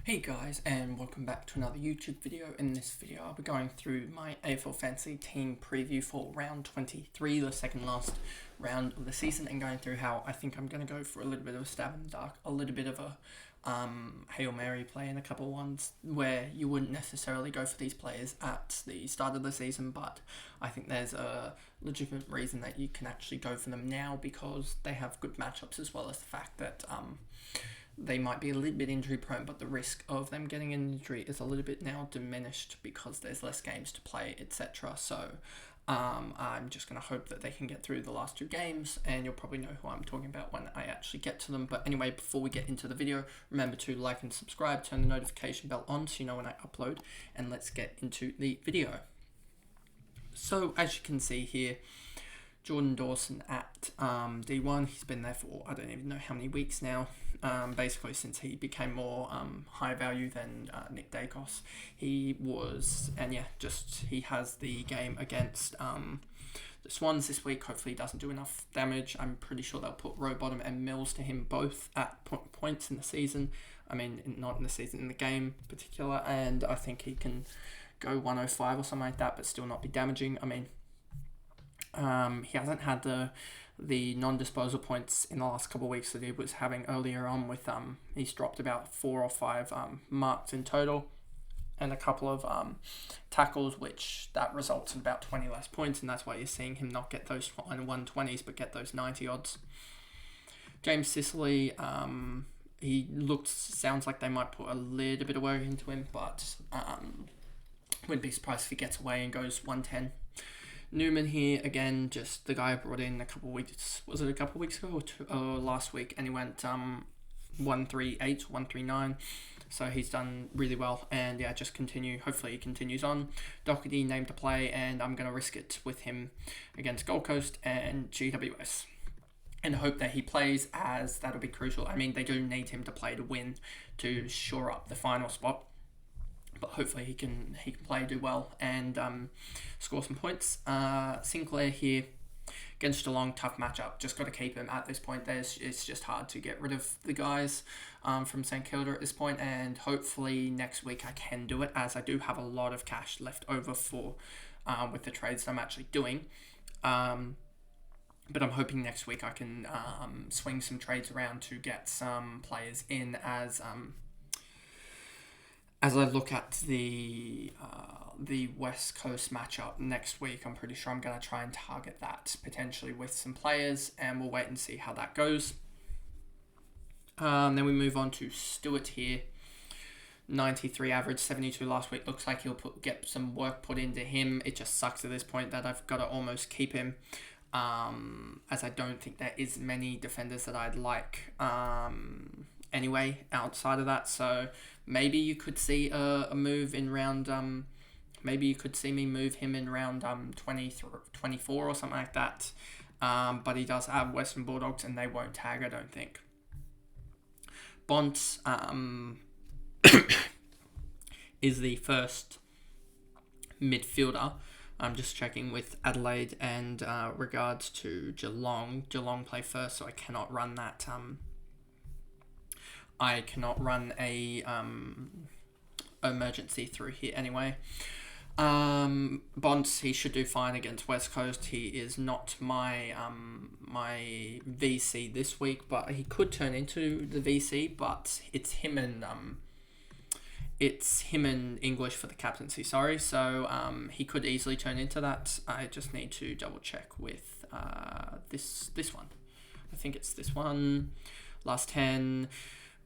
Hey guys, and welcome back to another YouTube video. In this video I'll be going through my AFL Fantasy Team preview for round 23, the second last round of the season, and going through how I think I'm going to go for a little bit of a stab in the dark, a little bit of a Hail Mary play, and a couple of ones where you wouldn't necessarily go for these players at the start of the season, but I think there's a legitimate reason that you can actually go for them now because they have good matchups, as well as the fact that they might be a little bit injury prone, but the risk of them getting an injury is a little bit now diminished because there's less games to play, etc. So I'm just going to hope that they can get through the last two games, and you'll probably know who I'm talking about when I actually get to them. But anyway, before we get into the video, remember to like and subscribe, turn the notification bell on so you know when I upload, and let's get into the video. So as you can see here, Jordan Dawson at D1. He's been there for I don't even know how many weeks now. Basically since he became more high value than Nick Dacos. He has the game against the Swans this week. Hopefully he doesn't do enough damage. I'm pretty sure they'll put Rowbottom and Mills to him both at points in the season. I mean, not in the season, in the game in particular. And I think he can go 105 or something like that, but still not be damaging. I mean, he hasn't had the non-disposal points in the last couple of weeks that he was having earlier on with he's dropped about 4 or 5 marks in total and a couple of tackles, which that results in about 20 less points, and that's why you're seeing him not get those 120s but get those 90 odds. James Sicily, sounds like they might put a little bit of work into him, but wouldn't be surprised if he gets away and goes 110. Newman here, again, just the guy I brought in a couple of weeks, was it a couple of weeks ago or last week, and he went 138, 139, so he's done really well, and yeah, just continue, hopefully he continues on. Doherty named to play, and I'm going to risk it with him against Gold Coast and GWS, and hope that he plays, as that'll be crucial. I mean, they do need him to play to win, to shore up the final spot. But hopefully he can play, do well, and score some points. Sinclair here against Geelong, tough matchup. Just got to keep him at this point. It's just hard to get rid of the guys from St Kilda at this point, and hopefully next week I can do it, as I do have a lot of cash left over for with the trades that I'm actually doing. But I'm hoping next week I can swing some trades around to get some players in as I look at the West Coast matchup next week. I'm pretty sure I'm going to try and target that potentially with some players, and we'll wait and see how that goes. Then we move on to Stewart here. 93 average, 72 last week. Looks like he'll get some work put into him. It just sucks at this point that I've got to almost keep him, as I don't think there is many defenders that I'd like anyway outside of that. So maybe you could see a move in round maybe you could see me move him in round 24 or something like that, but he does have Western Bulldogs and they won't tag, I don't think. Bont is the first midfielder. I'm just checking with Adelaide and regards to Geelong. Geelong play first, so I cannot run that. I cannot run a emergency through here anyway. Bonds, he should do fine against West Coast. He is not my my VC this week, but he could turn into the VC. But it's him and English for the captaincy. Sorry, so he could easily turn into that. I just need to double check with this one. I think it's this one. Last 10.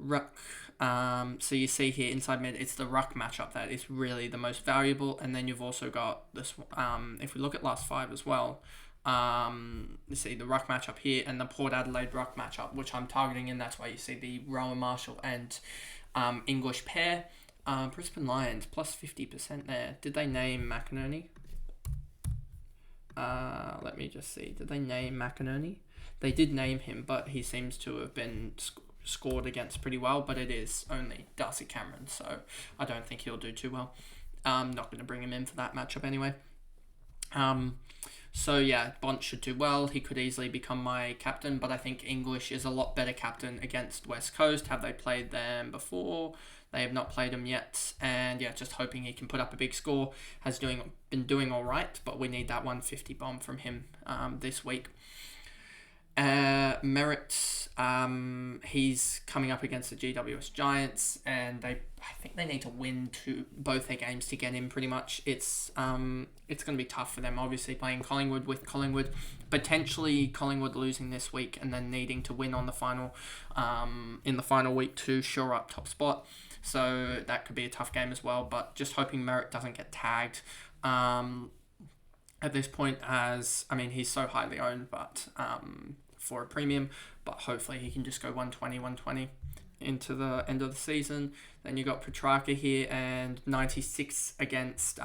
Ruck, so you see here inside mid, it's the ruck matchup that is really the most valuable, and then you've also got this. If we look at last 5 as well, you see the ruck matchup here and the Port Adelaide ruck matchup, which I'm targeting, and that's why you see the Rowan Marshall and English pair. Brisbane Lions plus 50% there. Did they name McInerney? Let me just see. Did they name McInerney? They did name him, but he seems to have been scored against pretty well, but it is only Darcy Cameron, so I don't think he'll do too well. I'm not going to bring him in for that matchup anyway. So yeah, Bont should do well. He could easily become my captain, but I think English is a lot better captain against West Coast. Have they played them before? They have not played him yet, and yeah, just hoping he can put up a big score. Been doing all right, but we need that 150 bomb from him this week. Merritt, he's coming up against the GWS Giants, and I think they need to win both their games to get in. Pretty much, it's going to be tough for them. Obviously, playing Collingwood potentially Collingwood losing this week, and then needing to win on the final, in the final week to shore up top spot. So that could be a tough game as well. But just hoping Merritt doesn't get tagged. At this point, he's so highly owned, but for a premium, but hopefully he can just go 120 into the end of the season. Then you got Petrarca here, and 96 against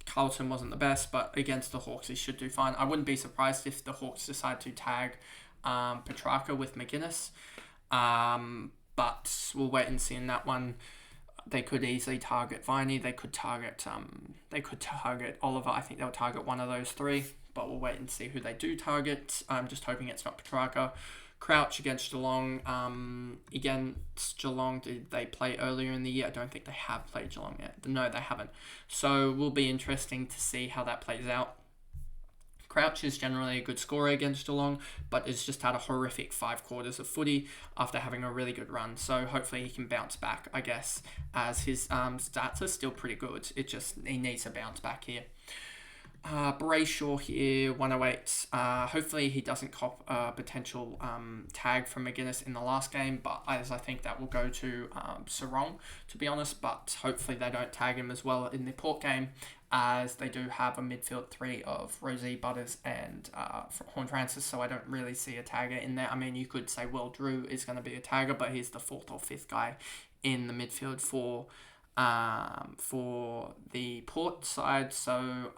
Carlton wasn't the best, but against the Hawks he should do fine. I wouldn't be surprised if the Hawks decide to tag Petrarca with McGuinness, but we'll wait and see in that one. They could easily target Viney. They could target Oliver. I think they'll target one of those three, but we'll wait and see who they do target. I'm just hoping it's not Petrarca. Crouch against Geelong. Against Geelong, did they play earlier in the year? I don't think they have played Geelong yet. No, they haven't. So it will be interesting to see how that plays out. Crouch is generally a good scorer against Geelong, but has just had a horrific 5 quarters of footy after having a really good run. So hopefully he can bounce back, I guess, as his stats are still pretty good. He needs to bounce back here. Brayshaw here, 108. Hopefully he doesn't cop a potential tag from McGuinness in the last game, but as I think that will go to Sarong, to be honest, but hopefully they don't tag him as well in the Port game, as they do have a midfield 3 of Rosie, Butters, and Horne-Francis, so I don't really see a tagger in there. I mean, you could say Will Drew is going to be a tagger, but he's the 4th or 5th guy in the midfield for the Port side, so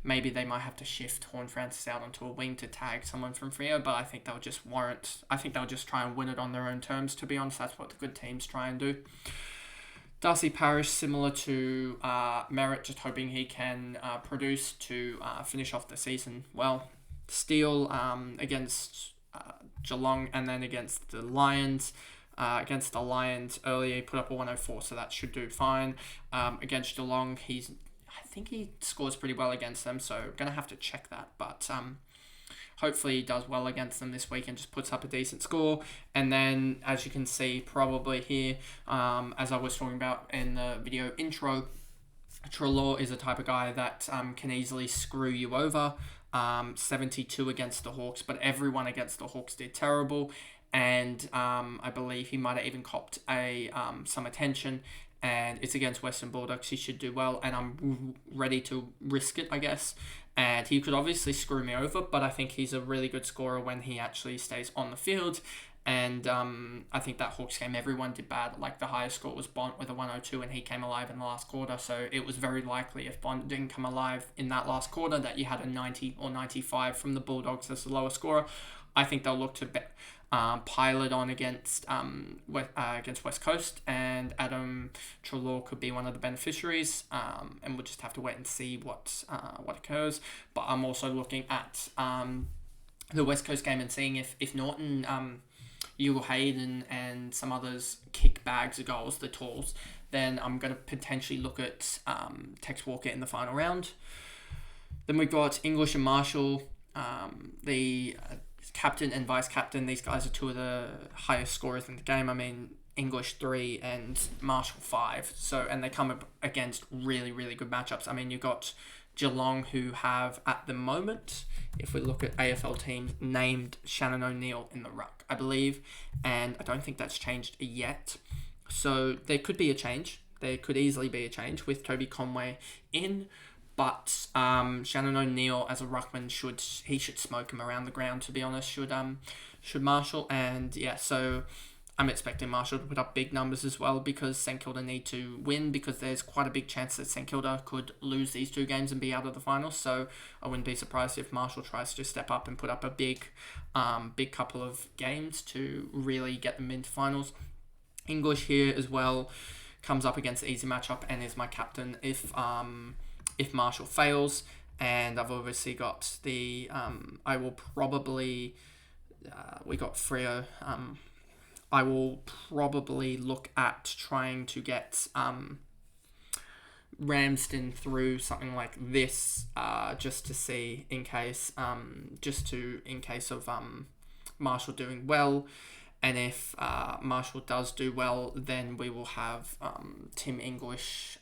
maybe they might have to shift Horne-Francis out onto a wing to tag someone from Freo, but I think they'll just try and win it on their own terms, to be honest. That's what the good teams try and do. Darcy Parish, similar to Merritt, just hoping he can produce to finish off the season well. Steele against Geelong, and then against the Lions. Against the Lions earlier, he put up a 104, so that should do fine. Against Geelong, I think he scores pretty well against them, so going to have to check that. But hopefully he does well against them this week and just puts up a decent score. And then, as you can see probably here, as I was talking about in the video intro, Treloar is a type of guy that can easily screw you over. 72 against the Hawks, but everyone against the Hawks did terrible. And I believe he might have even copped some attention, and it's against Western Bulldogs. He should do well, and I'm ready to risk it, I guess. And he could obviously screw me over, but I think he's a really good scorer when he actually stays on the field. And I think that Hawks game, everyone did bad. Like, the highest score was Bont with a 102, and he came alive in the last quarter. So it was very likely, if Bont didn't come alive in that last quarter, that you had a 90 or 95 from the Bulldogs as the lowest scorer. I think they'll look to pilot on against West Coast, and Adam Treloar could be one of the beneficiaries, and we'll just have to wait and see what occurs. But I'm also looking at the West Coast game and seeing if Norton, Hugo Hayden, and some others kick bags of goals, the talls, then I'm going to potentially look at Tex Walker in the final round. Then we've got English and Marshall, the captain and vice captain. These guys are 2 of the highest scorers in the game. I mean, English 3 and Marshall 5. So, and they come up against really, really good matchups. I mean, you've got Geelong, who have, at the moment, if we look at AFL teams, named Shannon O'Neill in the ruck, I believe, and I don't think that's changed yet. So there could be a change. There could easily be a change with Toby Conway in. But Shannon O'Neill as a ruckman should smoke him around the ground, to be honest, should Marshall. And yeah, so I'm expecting Marshall to put up big numbers as well, because St Kilda need to win, because there's quite a big chance that St Kilda could lose these 2 games and be out of the finals. So I wouldn't be surprised if Marshall tries to step up and put up a big couple of games to really get them into finals. English here as well comes up against the easy matchup and is my captain if Marshall fails. And I've obviously got the, I will probably, we got Freo. I will probably look at trying to get Ramsden through something like this, just to see in case, in case of Marshall doing well. And if Marshall does do well, then we will have Tim English.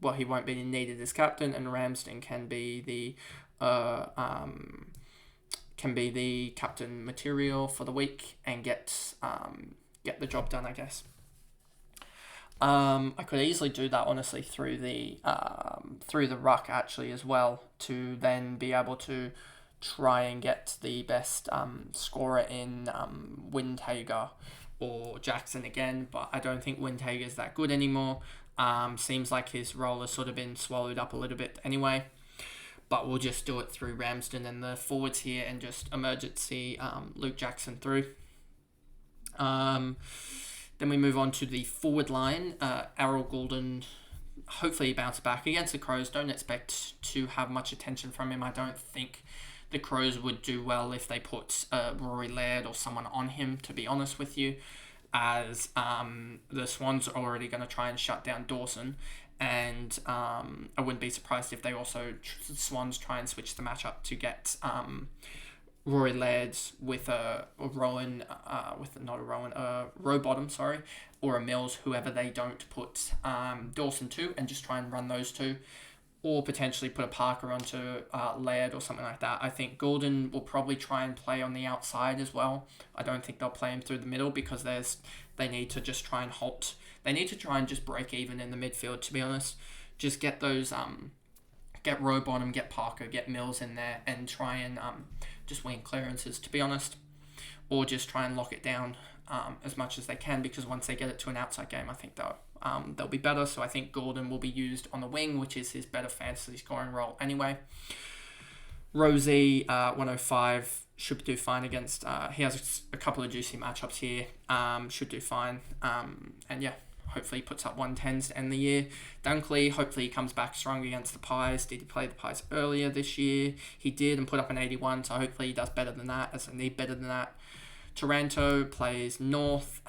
Well, he won't be needed as captain, and Ramsden can be the captain material for the week and get the job done, I guess. I could easily do that honestly through the ruck actually as well, to then be able to try and get the best scorer in Windhager or Jackson again, but I don't think Windhager's that good anymore. Seems like his role has sort of been swallowed up a little bit anyway. But we'll just do it through Ramsden and the forwards here and just emergency Luke Jackson through. Then we move on to the forward line. Errol Goulden, hopefully he bounces back against the Crows. Don't expect to have much attention from him. I don't think the Crows would do well if they put Rory Laird or someone on him, to be honest with you, as the Swans are already going to try and shut down Dawson. And I wouldn't be surprised if they also, the Swans, try and switch the matchup to get Rory Laird with a Rowbottom, or a Mills, whoever they don't put Dawson to, and just try and run those two. Or potentially put a Parker onto Laird or something like that. I think Goulden will probably try and play on the outside as well. I don't think they'll play him through the middle because they need to just try and halt. They need to try and just break even in the midfield, to be honest. Just get those, get Rowbottom, get Parker, get Mills in there, and try and just win clearances, to be honest. Or just try and lock it down as much as they can, because once they get it to an outside game, I think they'll be better. So I think Goulden will be used on the wing, which is his better fantasy scoring role anyway. Rosie, 105, should do fine against... he has a couple of juicy matchups here. Should do fine. And yeah, hopefully he puts up 110s to end the year. Dunkley, hopefully he comes back strong against the Pies. Did he play the Pies earlier this year? He did, and put up an 81, so hopefully he does better than that, as I need better than that. Taranto plays North.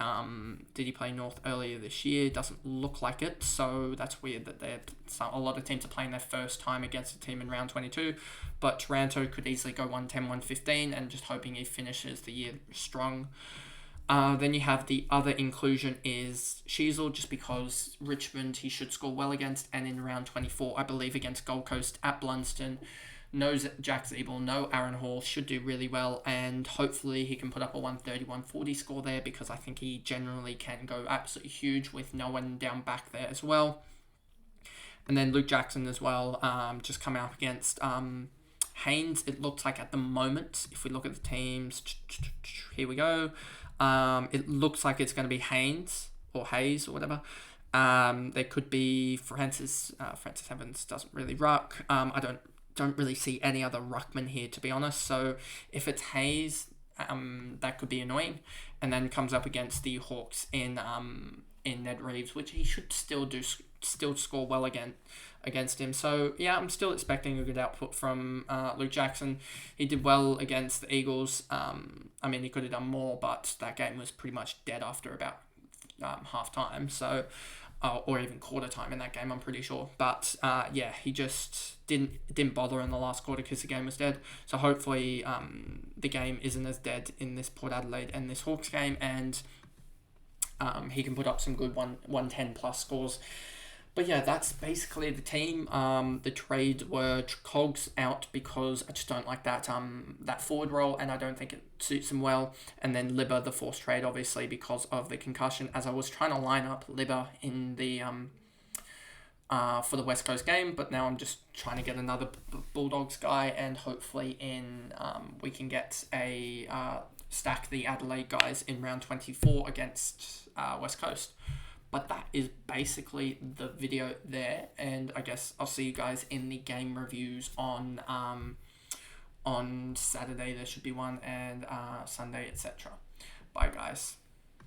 Did he play North earlier this year? Doesn't look like it, so that's weird that a lot of teams are playing their first time against a team in round 22. But Taranto could easily go 110, 115, and just hoping he finishes the year strong. Then you have the other inclusion is Sheasel, just because Richmond he should score well against, and in round 24, I believe, against Gold Coast at Blunston. No Jack Zeeble, no Aaron Hall, should do really well, and hopefully he can put up a 130, 140 score there, because I think he generally can go absolutely huge with no one down back there as well. And then Luke Jackson as well, just coming up against Haynes. It looks like at the moment, if we look at the teams, here we go, it looks like it's going to be Haynes, or Hayes, or whatever. There could be Francis Evans doesn't really ruck. I don't really see any other ruckman here, to be honest. So if it's Hayes, that could be annoying. And then comes up against the Hawks in Ned Reeves, which he should still score well against him. So yeah, I'm still expecting a good output from Luke Jackson. He did well against the Eagles. I mean, he could have done more, but that game was pretty much dead after about half time. So. Or even quarter time in that game, I'm pretty sure. But yeah, he just didn't bother in the last quarter because the game was dead. So hopefully the game isn't as dead in this Port Adelaide and this Hawks game, and he can put up some good 110 plus scores. But yeah, that's basically the team. The trade were Cogs out because I just don't like that forward role, and I don't think it suits him well. And then Libba, the forced trade, obviously because of the concussion, as I was trying to line up Libba in the for the West Coast game, but now I'm just trying to get another Bulldogs guy, and hopefully we can get stack the Adelaide guys in round 24 against West Coast. But that is basically the video there, and I guess I'll see you guys in the game reviews on Saturday. There should be one, and Sunday, etc. Bye, guys.